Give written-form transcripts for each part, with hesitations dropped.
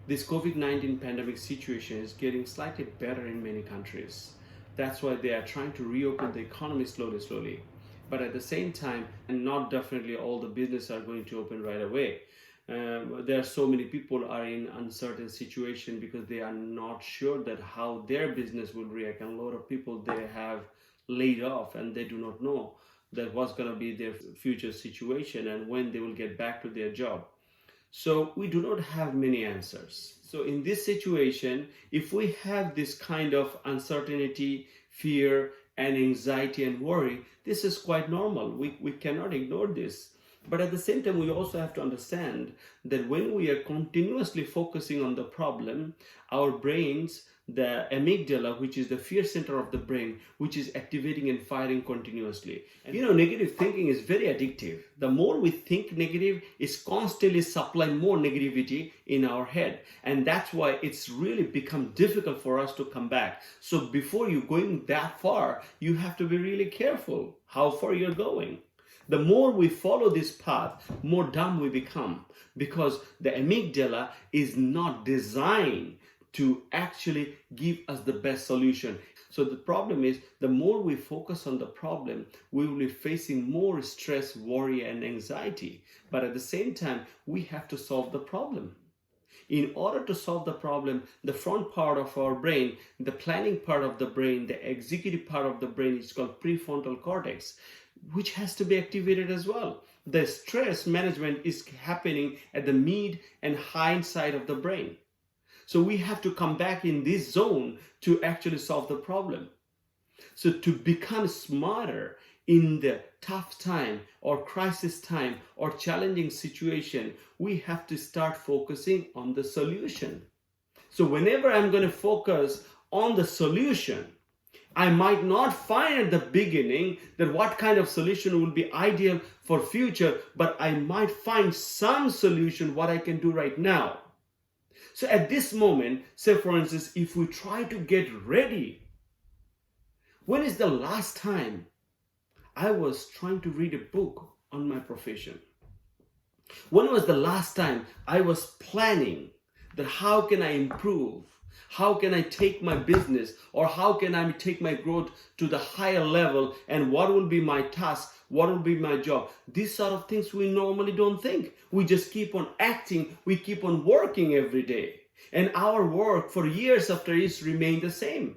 This COVID-19 pandemic situation is getting slightly better in many countries. That's why they are trying to reopen the economy slowly. But at the same time, and not definitely all the business are going to open right away. There are so many people are in uncertain situation because they are not sure that how their business will react, and a lot of people they have laid off and they do not know that what's going to be their future situation and when they will get back to their job. So we do not have many answers. So in this situation, if we have this kind of uncertainty, fear, and anxiety and worry, this is quite normal. We cannot ignore this. But at the same time, we also have to understand that when we are continuously focusing on the problem, our brains, the amygdala, which is the fear center of the brain, which is activating and firing continuously. And negative thinking is very addictive. The more we think negative, it's constantly supplying more negativity in our head. And that's why it's really become difficult for us to come back. So before you going that far, you have to be really careful how far you're going. The more we follow this path, more dumb we become, because the amygdala is not designed to actually give us the best solution. So the problem is, the more we focus on the problem, we will be facing more stress, worry, and anxiety. But at the same time, we have to solve the problem. In order to solve the problem, the front part of our brain, the planning part of the brain, the executive part of the brain is called prefrontal cortex, which has to be activated as well. The stress management is happening at the mid and high side of the brain. So we have to come back in this zone to actually solve the problem. So to become smarter in the tough time or crisis time or challenging situation, we have to start focusing on the solution. So whenever I'm going to focus on the solution, I might not find at the beginning that what kind of solution will be ideal for future, but I might find some solution what I can do right now. So at this moment, say for instance, if we try to get ready, when is the last time I was trying to read a book on my profession? When was the last time I was planning that how can I improve? How can I take my business, or how can I take my growth to the higher level, and what will be my task? What will be my job? These sort of things we normally don't think. We just keep on acting. We keep on working every day. And our work for years after years remain the same.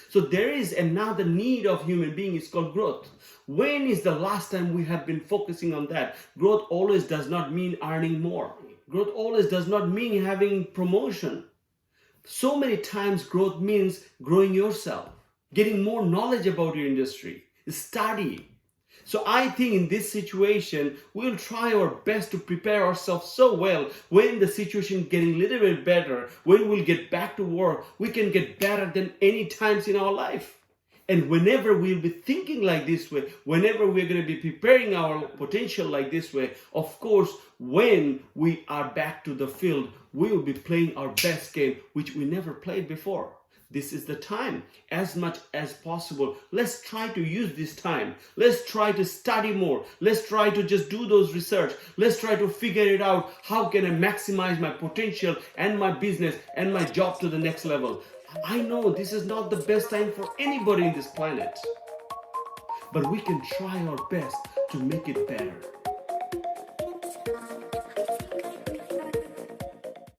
So there is another need of human being is called growth. When is the last time we have been focusing on that? Growth always does not mean earning more. Growth always does not mean having promotion. So many times growth means growing yourself, getting more knowledge about your industry, study. So I think in this situation, we'll try our best to prepare ourselves so well when the situation is getting a little bit better, when we'll get back to work, we can get better than any times in our life. And whenever we'll be thinking like this way, whenever we're going to be preparing our potential like this way, of course, when we are back to the field, we will be playing our best game, which we never played before. This is the time. As much as possible, let's try to use this time. Let's try to study more. Let's try to just do those research. Let's try to figure it out. How can I maximize my potential and my business and my job to the next level? I know this is not the best time for anybody in this planet, but we can try our best to make it better.